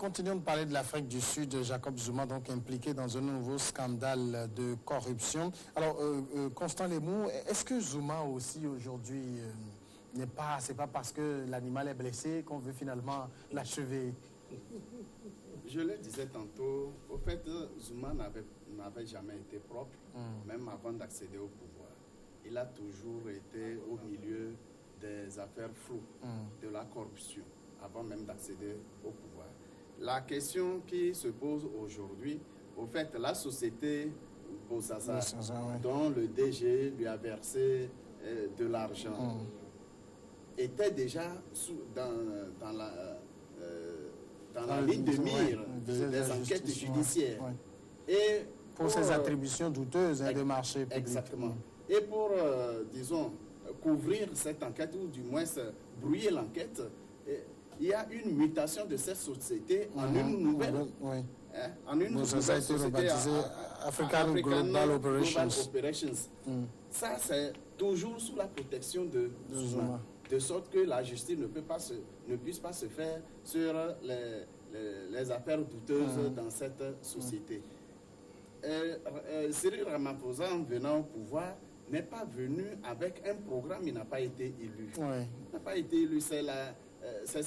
continuons de parler de l'Afrique du Sud. Jacob Zuma, donc impliqué dans un nouveau scandale de corruption. Alors, Constant Lemou, est-ce que Zuma aussi aujourd'hui c'est pas parce que l'animal est blessé qu'on veut finalement l'achever? Je le disais tantôt, au fait, Zuma n'avait jamais été propre, même avant d'accéder au pouvoir. Il a toujours été au milieu des affaires floues, de la corruption, avant même d'accéder au pouvoir. La question qui se pose aujourd'hui, au fait, la société Bosasa, dont le DG lui a versé de l'argent, était déjà dans la ligne de mire des enquêtes judiciaires. Et pour ces attributions douteuses de marché public. Exactement. Et pour, disons, couvrir cette enquête, ou du moins brouiller l'enquête, il y a une mutation de cette société en une nouvelle. En une nouvelle société African Global Operations. Ça, c'est toujours sous la protection de Zuma. De sorte que la justice ne puisse pas se faire sur les affaires douteuses dans cette société. Cyril Ramaphosa, en venant au pouvoir, n'est pas venu avec un programme, il n'a pas été élu. Il n'a pas été élu, c'est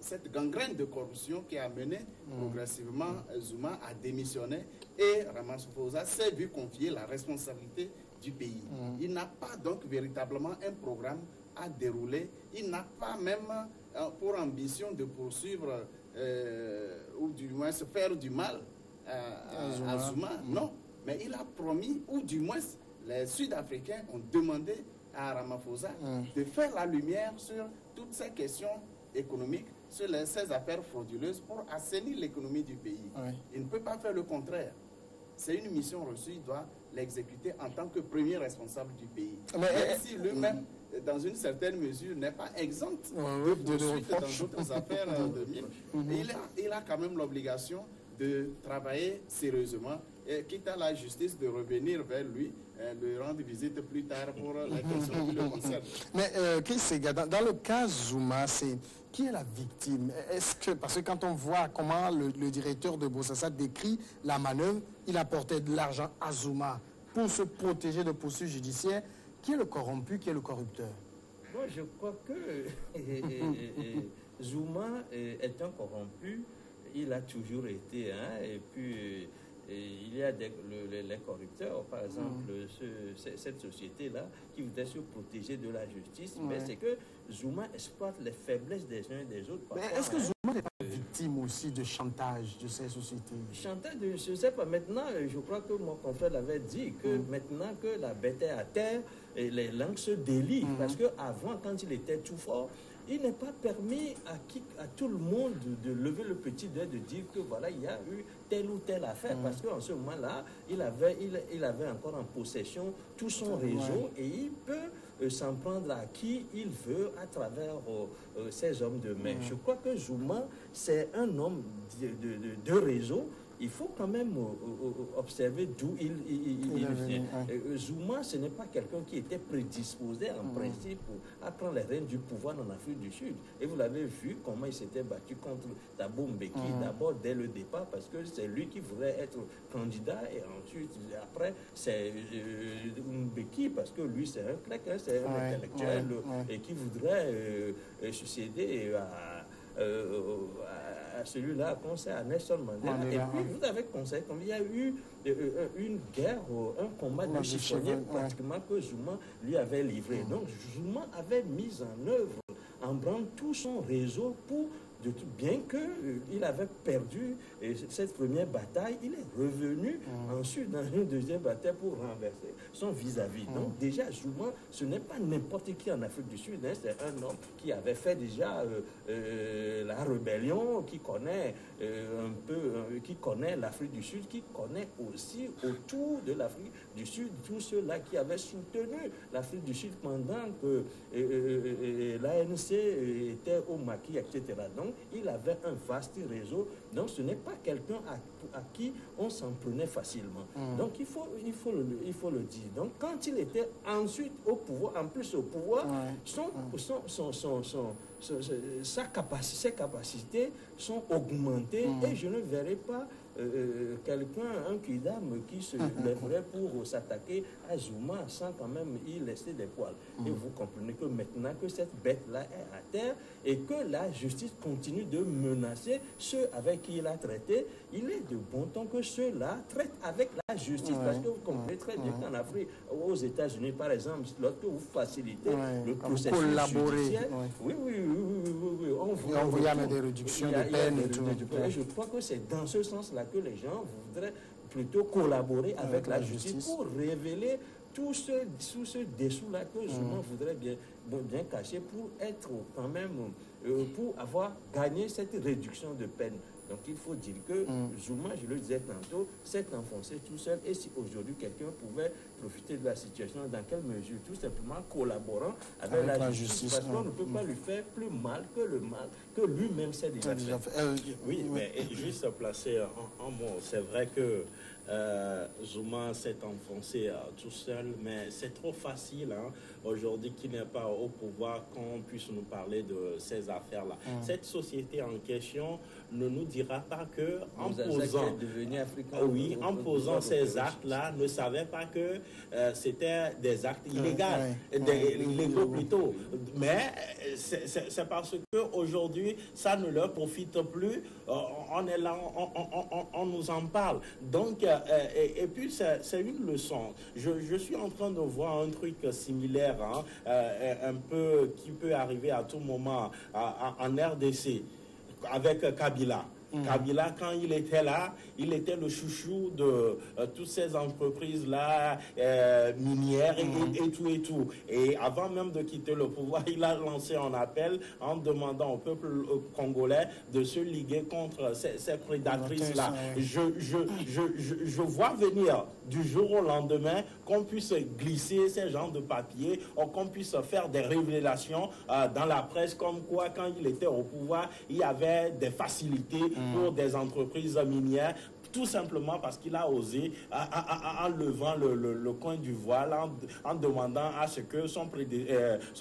cette gangrène de corruption qui a amené progressivement Zuma à démissionner, et Ramaphosa s'est vu confier la responsabilité du pays. Il n'a pas donc véritablement un programme à dérouler, il n'a pas même pour ambition de poursuivre ou du moins se faire du mal à Zuma. Non, mais il a promis, ou du moins les Sud-Africains ont demandé à Ramaphosa de faire la lumière sur toutes ces questions économiques, sur ces affaires frauduleuses pour assainir l'économie du pays. Il ne peut pas faire le contraire. C'est une mission reçue, il doit l'exécuter en tant que premier responsable du pays. Même si lui-même, dans une certaine mesure, n'est pas exempt de poursuite dans d'autres affaires de mine. Il a quand même l'obligation de travailler sérieusement, et quitte à la justice de revenir vers lui, de rendre visite plus tard pour les questions qui le concernent. Mais Chris Sega, dans le cas Zuma, qui est la victime? Parce que quand on voit comment le directeur de Bosasa décrit la manœuvre, il apportait de l'argent à Zuma pour se protéger de poursuites judiciaires. Qui est le corrompu, qui est le corrupteur? Moi, je crois que Zuma est un corrompu. Il a toujours été, et puis il y a les corrupteurs, par exemple, cette société-là qui voudrait se protéger de la justice, mais c'est que Zuma exploite les faiblesses des uns et des autres. Mais est-ce que Zuma n'est pas victime aussi de chantage de ces sociétés? Chantage, je ne sais pas. Maintenant, je crois que mon confrère l'avait dit, que maintenant que la bête est à terre, les langues se délient, parce qu'avant, quand il était tout fort, il n'est pas permis à tout le monde de lever le petit doigt, de dire que voilà, il y a eu telle ou telle affaire, parce qu'en ce moment-là, il avait encore en possession tout son réseau, et il peut s'en prendre à qui il veut à travers ces hommes de main. Je crois que Zuma, c'est un homme de réseau. Il faut quand même observer d'où il vient. Zuma, ce n'est pas quelqu'un qui était prédisposé en principe à prendre les rênes du pouvoir en Afrique du Sud. Et vous l'avez vu comment il s'était battu contre Thabo Mbeki, d'abord dès le départ, parce que c'est lui qui voulait être candidat, et ensuite, après, c'est Mbeki, parce que lui, c'est un clec, c'est un intellectuel, et qui voudrait succéder à celui-là, conseil à Nelson Mandela. Et puis, vous avez conseillé, comme il y a eu une guerre, un combat de chiffonnier pratiquement que Zuma lui avait livré. Donc, Zuma avait mis en œuvre, en branle tout son réseau pour bien qu'il avait perdu cette première bataille, il est revenu ensuite dans une deuxième bataille pour renverser son vis-à-vis. Donc déjà, Zuma, ce n'est pas n'importe qui en Afrique du Sud, c'est un homme qui avait fait déjà la rébellion, qui connaît qui connaît l'Afrique du Sud, qui connaît aussi autour de l'Afrique du Sud tous ceux-là qui avaient soutenu l'Afrique du Sud pendant que l'ANC était au maquis, etc. Donc, il avait un vaste réseau. Donc, ce n'est pas quelqu'un à qui on s'en prenait facilement. Donc, il faut le dire. Donc, quand il était ensuite au pouvoir, en plus au pouvoir, ses capacités sont augmentées et je ne verrai pas quelqu'un, un kidam qui se lèverait pour s'attaquer à Zuma sans quand même y laisser des poils. Et vous comprenez que maintenant que cette bête-là est à terre et que la justice continue de menacer ceux avec qui il a traité, il est de bon ton que ceux-là traitent avec la justice. Parce que vous comprenez très bien qu'en Afrique, aux États-Unis par exemple, lorsque vous facilitez le processus judiciaire, oui, on vous y a des réductions de peine et tout. Et je crois que c'est dans ce sens-là que les gens voudraient plutôt collaborer avec la justice pour révéler tout ce dessous-là que Zuma voudrait bien cacher pour être quand même, pour avoir gagné cette réduction de peine. Donc il faut dire que Zuma, je le disais tantôt, s'est enfoncé tout seul. Et si aujourd'hui quelqu'un pouvait profiter de la situation, dans quelle mesure? Tout simplement collaborant avec la justice. Parce qu'on ne peut pas lui faire plus mal que lui-même s'est déjà fait. Oui, mais juste placer un mot. C'est vrai que Zuma s'est enfoncé tout seul, mais c'est trop facile aujourd'hui qu'il n'est pas au pouvoir qu'on puisse nous parler de ces affaires-là. Cette société en question ne nous dira pas que en posant ces actes-là, ne savait pas que c'était des actes illégaux plutôt. Mais c'est parce qu'aujourd'hui, ça ne leur profite plus. On est là, on nous en parle. Donc, et puis c'est une leçon. Je suis en train de voir un truc similaire, un peu qui peut arriver à tout moment en RDC avec Kabila. Kabila, quand il était là, il était le chouchou de toutes ces entreprises-là, minières et tout. Et avant même de quitter le pouvoir, il a lancé un appel en demandant au peuple congolais de se liguer contre ces prédatrices-là. Je vois venir du jour au lendemain qu'on puisse glisser ces genres de papiers, ou qu'on puisse faire des révélations dans la presse comme quoi, quand il était au pouvoir, il y avait des facilités pour des entreprises minières, tout simplement parce qu'il a osé, en levant le coin du voile, en demandant à ce que son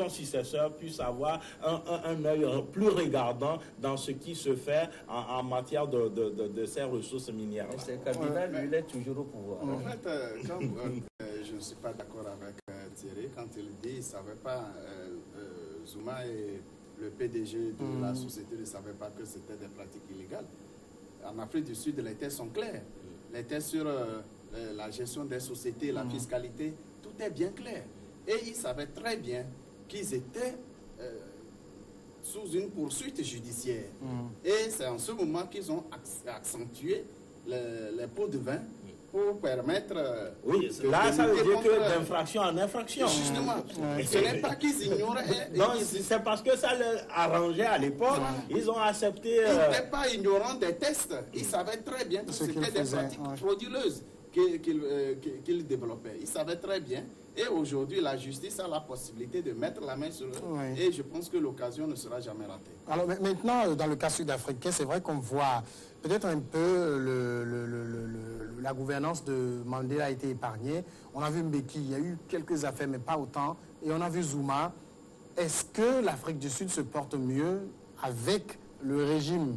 successeur puisse avoir un œil plus regardant dans ce qui se fait en matière de ces ressources minières. C'est Kabila, lui, il est toujours au pouvoir. En fait, je ne suis pas d'accord avec Thierry quand il dit qu'il ne savait pas, Zuma et le PDG de la société ne savaient pas que c'était des pratiques illégales. En Afrique du Sud, les textes sont clairs. Les textes sur la gestion des sociétés, la fiscalité, tout est bien clair. Et ils savaient très bien qu'ils étaient sous une poursuite judiciaire. Et c'est en ce moment qu'ils ont accentué les pots de vin pour permettre... là, ça veut dire que d'infraction en infraction. Justement. Ce n'est pas qu'ils ignoraient... Non, c'est parce que ça leur arrangeait à l'époque. Ils ont accepté... Ils n'étaient pas ignorants des tests. Ils savaient très bien que c'était des pratiques frauduleuses qu'ils développaient. Ils savaient très bien. Et aujourd'hui, la justice a la possibilité de mettre la main sur eux. Et je pense que l'occasion ne sera jamais ratée. Alors maintenant, dans le cas sud-africain, c'est vrai qu'on voit peut-être un peu la gouvernance de Mandela a été épargnée. On a vu Mbeki, il y a eu quelques affaires, mais pas autant. Et on a vu Zuma. Est-ce que l'Afrique du Sud se porte mieux avec le régime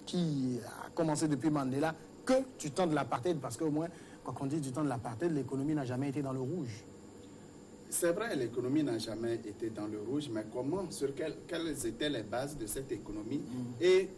qui a commencé depuis Mandela que du temps de l'apartheid? Parce qu'au moins, quand on dit du temps de l'apartheid, l'économie n'a jamais été dans le rouge. C'est vrai, l'économie n'a jamais été dans le rouge, mais comment, sur quelles étaient les bases de cette économie et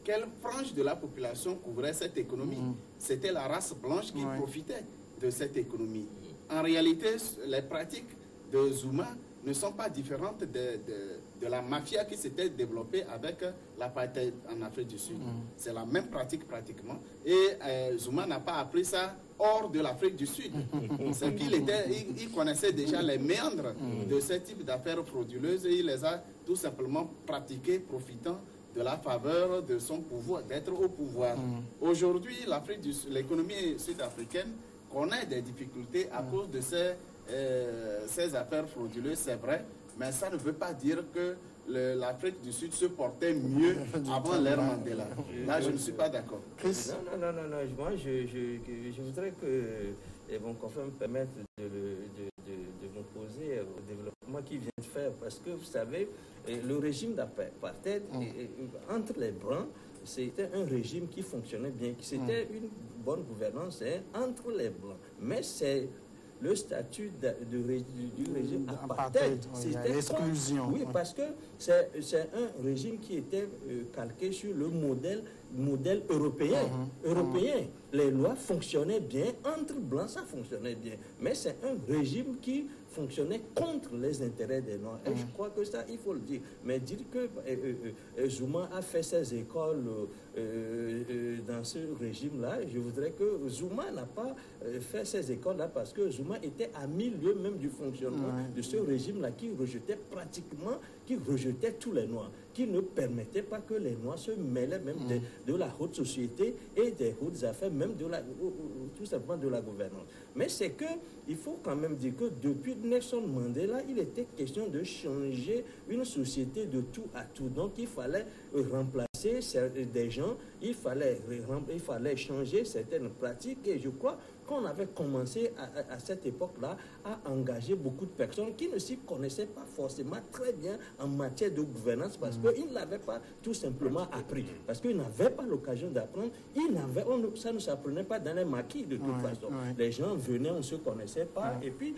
quelle frange de la population couvrait cette économie? C'était la race blanche qui profitait de cette économie. En réalité, les pratiques de Zuma ne sont pas différentes de la mafia qui s'était développée avec l'apartheid en Afrique du Sud. C'est la même pratique pratiquement. Et Zuma n'a pas appris ça hors de l'Afrique du Sud. C'est qu'il connaissait déjà les méandres de ce type d'affaires frauduleuses et il les a tout simplement pratiquées, profitant de la faveur de son pouvoir, d'être au pouvoir. Aujourd'hui, l'économie sud-africaine connaît des difficultés à cause de ces affaires frauduleuses, c'est vrai, mais ça ne veut pas dire que l'Afrique du Sud se portait mieux avant l'ère Mandela. Là, je ne suis pas d'accord. Non. Moi, je voudrais que mon confrère me permette de m'opposer au développement moi qui viens de faire, parce que vous savez, le régime d'apartheid, entre les Blancs, c'était un régime qui fonctionnait bien, c'était une bonne gouvernance entre les Blancs. Mais c'est le statut du régime apartheid. C'était l'exclusion. Oui, parce que c'est un régime qui était calqué sur le modèle européen. Les lois fonctionnaient bien, entre Blancs ça fonctionnait bien. Mais c'est un régime qui fonctionnait contre les intérêts des Noirs. Et je crois que ça, il faut le dire. Mais dire que Zuma a fait ses écoles dans ce régime-là, je voudrais que Zuma n'a pas fait ces écoles-là parce que Zuma était à milieu même du fonctionnement de ce régime-là qui rejetait tous les Noirs, qui ne permettait pas que les Noirs se mêlaient même de la haute société et des hautes affaires, même tout simplement de la gouvernance. Mais c'est que, il faut quand même dire que depuis Nelson Mandela, il était question de changer une société de tout à tout. Donc il fallait remplacer des gens, il fallait changer certaines pratiques et je crois qu'on avait commencé à cette époque-là à engager beaucoup de personnes qui ne s'y connaissaient pas forcément très bien en matière de gouvernance parce qu'ils ne l'avaient pas tout simplement appris. Parce qu'ils n'avaient pas l'occasion d'apprendre. Ça ne s'apprenait pas dans les maquis de toute façon. Les gens venaient, on ne se connaissait pas. Et puis,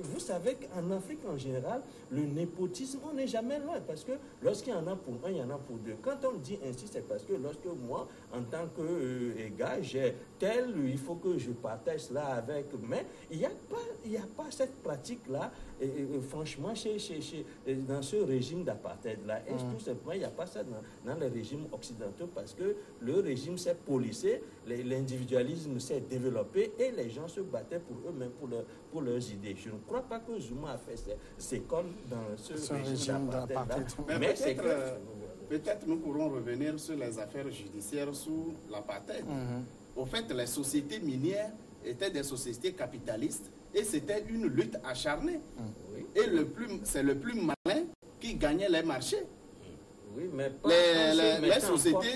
vous savez qu'en Afrique en général, le népotisme, on n'est jamais loin. Parce que lorsqu'il y en a pour un, il y en a pour deux. Quand on dit ainsi, c'est parce que lorsque moi, en tant que gars, j'ai tel, il faut que je partage cela avec. Mais il n'y a pas cette pratique-là, franchement, dans ce régime d'apartheid-là. Et tout simplement, il n'y a pas ça dans les régimes occidentaux parce que le régime s'est policé, l'individualisme s'est développé et les gens se battaient pour eux-mêmes, pour leurs idées. Je ne crois pas que Zuma a fait ses écoles dans ce régime d'apartheid. Mais peut-être nous pourrons revenir sur les affaires judiciaires sous l'apartheid. Au fait, les sociétés minières étaient des sociétés capitalistes et c'était une lutte acharnée. Et c'est le plus malin qui gagnait les marchés. Oui, mais pas les sociétés...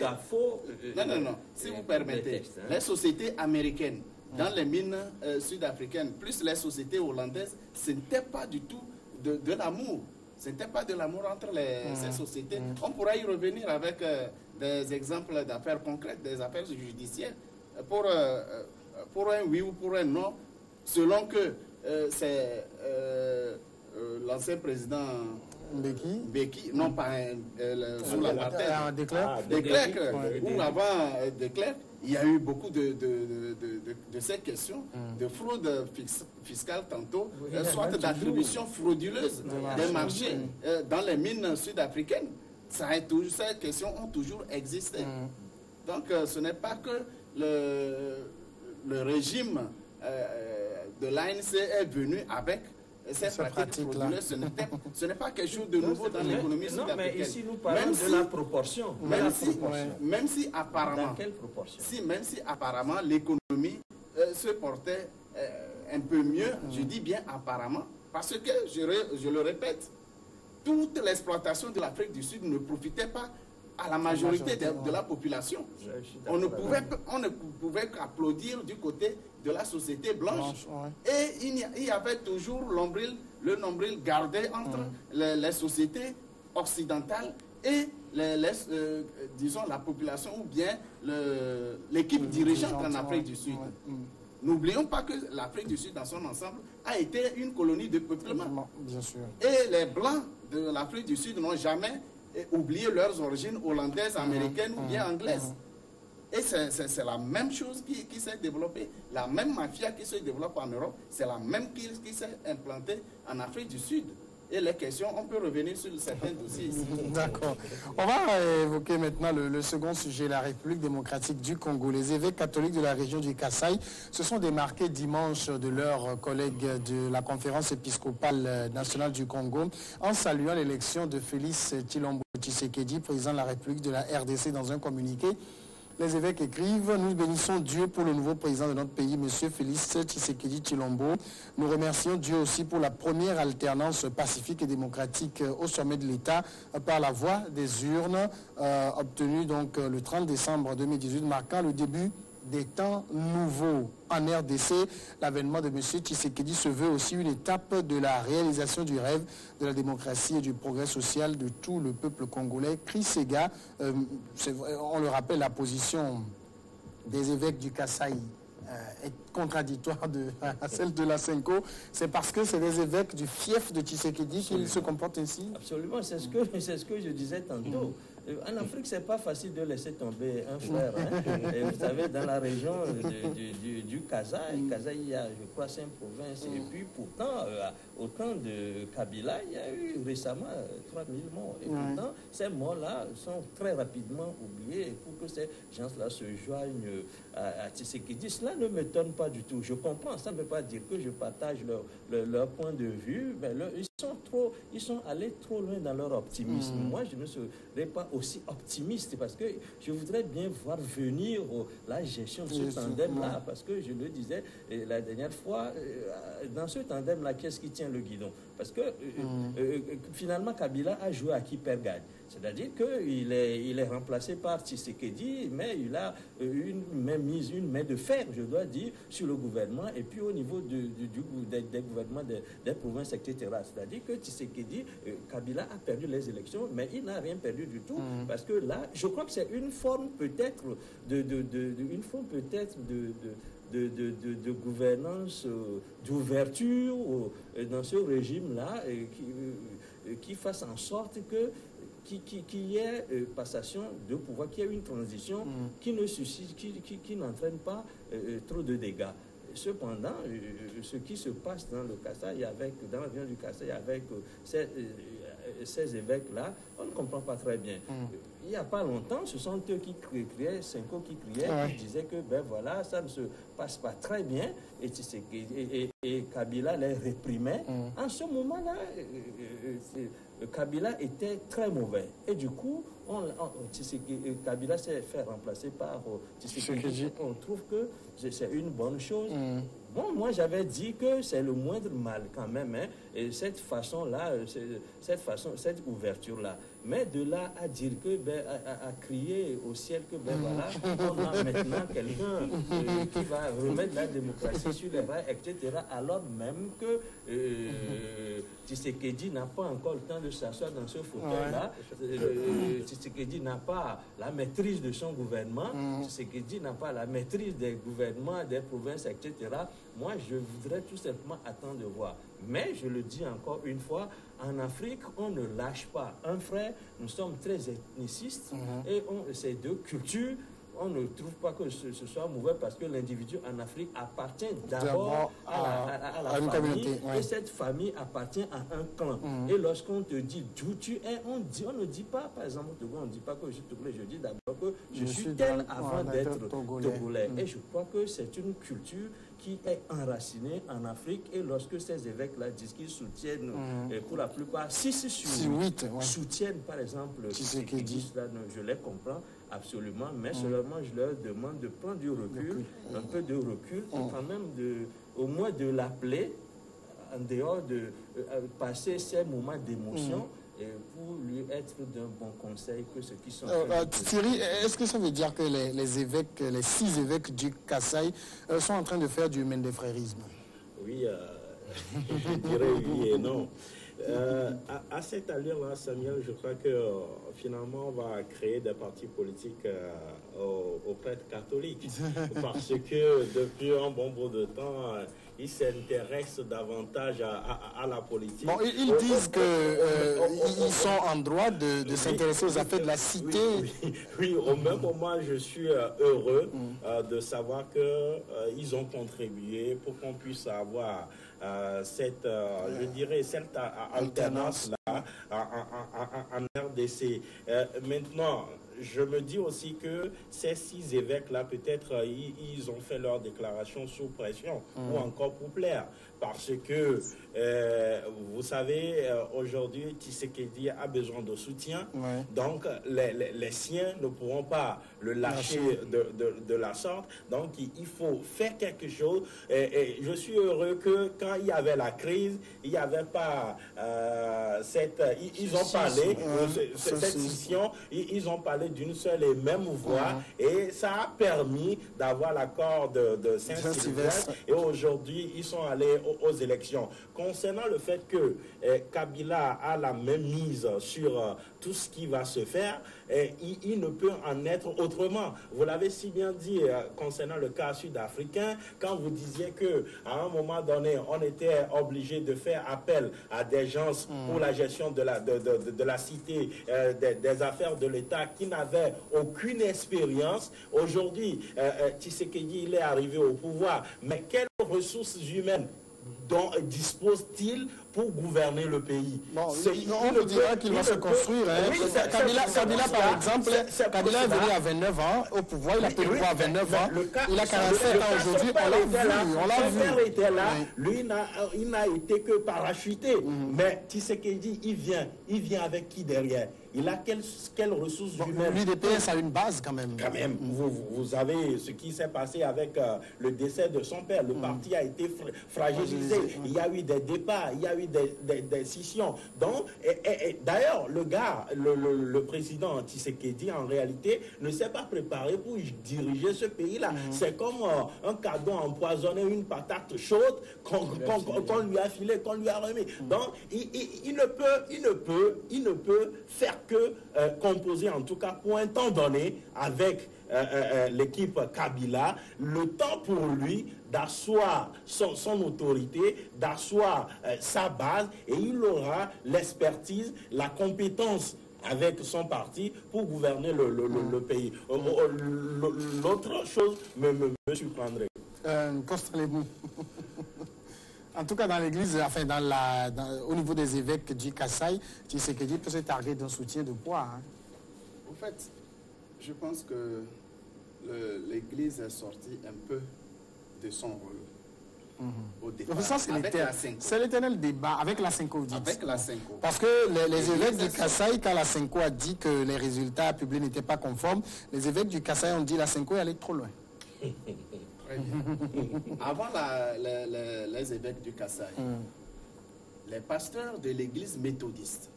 Non, si vous permettez. Les sociétés américaines, dans les mines sud-africaines, plus les sociétés hollandaises, ce n'était pas du tout de l'amour. Ce n'était pas de l'amour entre ces sociétés. On pourra y revenir avec des exemples d'affaires concrètes, des affaires judiciaires. Pour un oui ou pour un non, selon que c'est l'ancien président Mbeki, non pas sous l'apartheid, de Klerk, ou avant de Klerk, il y a eu beaucoup de ces questions de fraude fiscale tantôt, soit d'attribution frauduleuse des marchés dans les mines sud-africaines. Ces questions ont toujours existé. Donc ce n'est pas que le régime de l'ANC est venu avec ces pratiques frauduleuses. Ce n'est pas quelque chose de nouveau dans l'économie sud-africaine. Non, mais ici nous parlons de la proportion. Même si apparemment, dans quelle proportion? Même si apparemment l'économie se portait un peu mieux, je dis bien apparemment, parce que, je le répète, toute l'exploitation de l'Afrique du Sud ne profitait pas à la majorité de la population. On ne pouvait qu'applaudir du côté de la société blanche. Et il y avait toujours le nombril gardé entre les sociétés occidentales et disons la population ou bien l'équipe dirigeante en Afrique du Sud. N'oublions pas que l'Afrique du Sud dans son ensemble a été une colonie de peuplement. Bien sûr. Et les Blancs de l'Afrique du Sud n'ont jamais oublié leurs origines hollandaises, américaines ou bien anglaises. Et c'est la même chose qui s'est développée. La même mafia qui se développe en Europe, c'est la même qui s'est implantée en Afrique du Sud. Et les questions, on peut revenir sur certains dossiers ici. D'accord. On va évoquer maintenant le second sujet, la République démocratique du Congo. Les évêques catholiques de la région du Kasaï se sont démarqués dimanche de leurs collègues de la conférence épiscopale nationale du Congo en saluant l'élection de Félix Tshilombo Tshisekedi, président de la République de la RDC. Dans un communiqué, les évêques écrivent « Nous bénissons Dieu pour le nouveau président de notre pays, M. Félix Tshisekedi Tshilombo. Nous remercions Dieu aussi pour la première alternance pacifique et démocratique au sommet de l'État par la voie des urnes, obtenue donc le 30 décembre 2018, marquant le début des temps nouveaux. En RDC, l'avènement de M. Tshisekedi se veut aussi une étape de la réalisation du rêve de la démocratie et du progrès social de tout le peuple congolais. Chris Sega, on le rappelle, la position des évêques du Kasaï est contradictoire à celle de la Senko. C'est parce que c'est des évêques du fief de Tshisekedi qu'ils se comportent ainsi? Absolument, c'est ce que je disais tantôt. En Afrique, c'est pas facile de laisser tomber un frère. Hein. Et vous savez, dans la région du Kasaï, il y a, je crois, 5 provinces. Et puis, pourtant, au temps de Kabila, il y a eu récemment 3000 morts. Et pourtant, ces morts-là sont très rapidement oubliés pour que ces gens-là se joignent à Tshisekedi. Cela ne m'étonne pas du tout. Je comprends. Ça ne veut pas dire que je partage leur point de vue. Mais ils sont allés trop loin dans leur optimisme. Moi, je ne serais pas aussi optimiste parce que je voudrais bien voir venir la gestion de ce tandem-là, parce que je le disais la dernière fois, dans ce tandem-là, qu'est-ce qui tient le guidon? Parce que finalement, Kabila a joué à qui perd gagne. C'est-à-dire qu'il est remplacé par Tshisekedi, mais il a une main de fer, je dois dire, sur le gouvernement et puis au niveau des gouvernements des provinces, etc. C'est-à-dire que Tshisekedi, Kabila a perdu les élections, mais il n'a rien perdu du tout, parce que là, je crois que c'est une forme peut-être de gouvernance, d'ouverture dans ce régime-là, qui fasse en sorte qu'il y ait passation de pouvoir, qu'il y ait une transition qui n'entraîne pas trop de dégâts. Cependant, ce qui se passe dans le Kasaï, dans la région du Kasaï, avec ces évêques-là, on ne comprend pas très bien. Il n'y a pas longtemps, ce sont eux qui criaient, Senko qui criait, qui disaient que ben voilà, ça ne se passe pas très bien, et Kabila les réprimait. En ce moment-là, Kabila était très mauvais. Et du coup, Kabila s'est fait remplacer par Tshisekedi. On trouve que c'est une bonne chose. Bon, moi, j'avais dit que c'est le moindre mal quand même, hein, et cette façon-là, cette ouverture-là. Mais de là à dire que, à crier au ciel que, voilà, on a maintenant quelqu'un qui va remettre la démocratie sur les rails, etc., alors même que Tshisekedi n'a pas encore le temps de s'asseoir dans ce fauteuil-là. Tshisekedi n'a pas la maîtrise de son gouvernement. Tshisekedi n'a pas la maîtrise des gouvernements, des provinces, etc. Moi, je voudrais tout simplement attendre de voir. Mais, je le dis encore une fois, en Afrique, on ne lâche pas un frère. Nous sommes très ethnicistes et ces deux cultures, on ne trouve pas que ce soit mauvais parce que l'individu en Afrique appartient d'abord à la famille et cette famille appartient à un clan. Et lorsqu'on te dit d'où tu es, on ne dit pas, par exemple, on ne dit pas que je suis togolais, je dis d'abord que je suis tel avant d'être togolais. Et je crois que c'est une culture qui est enracinée en Afrique, et lorsque ces évêques-là disent qu'ils soutiennent, pour la plupart, 6 sur 8 soutiennent par exemple Tshisekedi, je les comprends absolument, mais seulement je leur demande de prendre du recul, un peu de recul, et quand même au moins de l'appeler, en dehors de passer ces moments d'émotion, pour lui être d'un bon conseil que ceux qui sont... Thierry, est-ce que ça veut dire que les évêques, les 6 évêques du Kasaï sont en train de faire du mendefrérisme? Oui, je dirais oui et non. À cette allure-là, Samuel, je crois que finalement, on va créer des partis politiques aux prêtres catholiques. Parce que depuis un bon bout de temps, ils s'intéressent davantage à la politique. Bon, ils disent qu'ils sont en droit de s'intéresser aux affaires de la cité. Oui, au même moment, je suis heureux de savoir qu'ils ont contribué pour qu'on puisse avoir cette alternance-là en RDC. Maintenant, je me dis aussi que ces 6 évêques-là, peut-être, ils ont fait leur déclaration sous pression ou encore pour plaire. Parce que, vous savez, aujourd'hui, Tshisekedi a besoin de soutien. Donc, les siens ne pourront pas le lâcher de la sorte. Donc, il faut faire quelque chose. Et je suis heureux que quand il y avait la crise, il n'y avait pas ils ont parlé, cette scission, ils ont parlé parler d'une seule et même voix et ça a permis d'avoir l'accord de Saint-Sylvestre et aujourd'hui ils sont allés aux élections. Concernant le fait que Kabila a la même mise sur tout ce qui va se faire, il ne peut en être autrement. Vous l'avez si bien dit concernant le cas sud-africain, quand vous disiez qu'à un moment donné, on était obligé de faire appel à des gens pour la gestion de la cité, des affaires de l'État qui n'avaient aucune expérience. Aujourd'hui, Tshisekedi, il est arrivé au pouvoir, mais quelles ressources humaines dont dispose-t-il pour gouverner le pays? Bon, on nous dira qu'il va se construire. Kabila, par exemple, Kabila est venu à 29 ans au pouvoir, il a pris le pouvoir à 29 ans. Il a 47 ans aujourd'hui, on l'a vu. Son père était là, lui, il n'a été que parachuté. Mais Tshisekedi, il vient avec qui derrière? Il a quelles ressources humaines? L'UDPS a une base quand même. Quand même, vous savez ce qui s'est passé avec le décès de son père. Le parti a été fragilisé. Il y a eu des départs, il y a eu des scissions. Donc, d'ailleurs, le gars, le président Tshisekedi, en réalité, ne s'est pas préparé pour diriger ce pays-là. C'est comme un cadeau empoisonné, une patate chaude qu'on lui a filé, qu'on lui a remis. Donc, il ne peut faire que composer, en tout cas pour un temps donné, avec l'équipe Kabila, le temps pour lui d'asseoir son autorité, d'asseoir sa base, et il aura l'expertise, la compétence avec son parti pour gouverner le pays. L'autre chose me surprendrait. En tout cas, dans l'église, enfin, au niveau des évêques du Kasaï, Tshisekedi peut se targuer d'un soutien de poids. En fait, je pense que l'église est sortie un peu de son rôle. Au départ, c'est l'éternel débat avec la Senko. Avec la Senko. Parce que les évêques du Kasaï, quand la Senko a dit que les résultats publiés n'étaient pas conformes, les évêques du Kasaï ont dit que la Senko est allée trop loin. Très bien. Avant les évêques du Kasaï, les pasteurs de l'église méthodiste,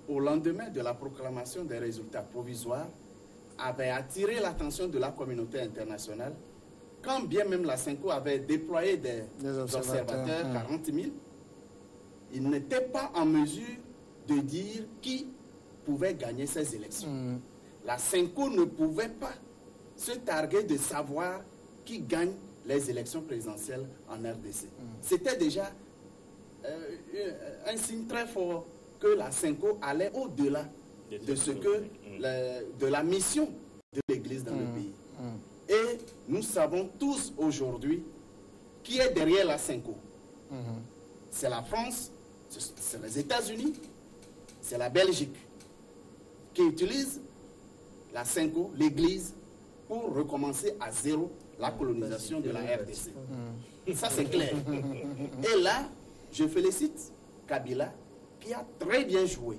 au lendemain de la proclamation des résultats provisoires, avaient attiré l'attention de la communauté internationale, quand bien même la Senko avait déployé des observateurs, 40 000, ils n'étaient pas en mesure de dire qui pouvait gagner ces élections. La Senko ne pouvait pas se targuer de savoir qui gagne les élections présidentielles en RDC. C'était déjà un signe très fort que la Senko allait au-delà de ce que de la mission de l'Église dans le pays. Et nous savons tous aujourd'hui qui est derrière la Senko. C'est la France, c'est les États-Unis, c'est la Belgique qui utilisent la Senko, l'Église, pour recommencer à zéro la colonisation de la RDC. Ça, c'est clair. Et là, je félicite Kabila qui a très bien joué.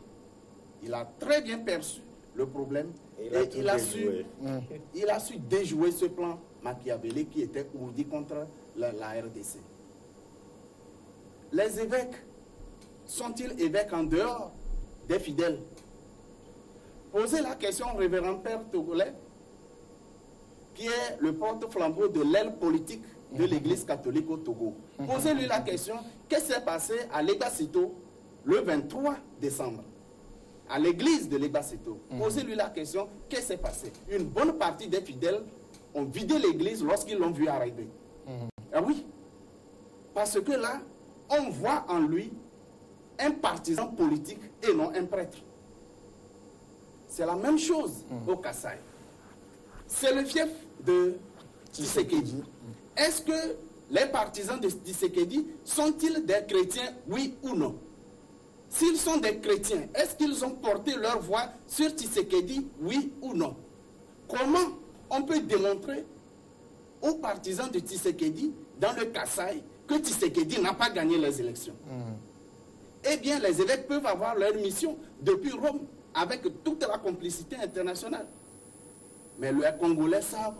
Il a très bien perçu le problème et il a su déjouer ce plan machiavélique qui était ourdi contre la RDC. Les évêques sont-ils évêques en dehors des fidèles? Posez la question au révérend Père Togolais, qui est le porte-flambeau de l'aile politique de l'Église catholique au Togo. Posez-lui la question, qu'est-ce qui s'est passé à Legbasito le 23 décembre? À l'église de Legbasito. Posez-lui la question, qu'est-ce qui s'est passé? Une bonne partie des fidèles ont vidé l'église lorsqu'ils l'ont vu arriver. Ah oui, parce que là, on voit en lui un partisan politique et non un prêtre. C'est la même chose au Kasaï. C'est le fief de Tshisekedi. Est-ce que les partisans de Tshisekedi sont-ils des chrétiens, oui ou non? S'ils sont des chrétiens, est-ce qu'ils ont porté leur voix sur Tshisekedi, oui ou non? Comment on peut démontrer aux partisans de Tshisekedi, dans le Kasaï, que Tshisekedi n'a pas gagné les élections? Eh bien, les évêques peuvent avoir leur mission depuis Rome, avec toute la complicité internationale. Mais les Congolais savent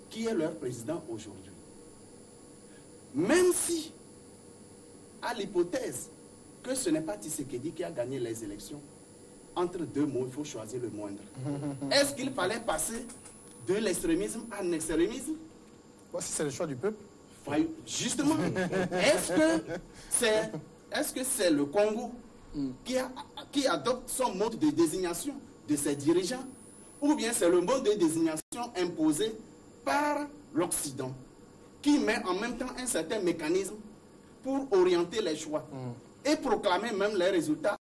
qui est leur président aujourd'hui. Même si, à l'hypothèse que ce n'est pas Tshisekedi qui a gagné les élections, entre deux mots, il faut choisir le moindre. Est-ce qu'il fallait passer de l'extrémisme à l'extrémisme? Si c'est le choix du peuple. Justement, est-ce que c'est le Congo qui adopte son mode de désignation de ses dirigeants, ou bien c'est le mode de désignation imposé par l'Occident, qui met en même temps un certain mécanisme pour orienter les choix et proclamer même les résultats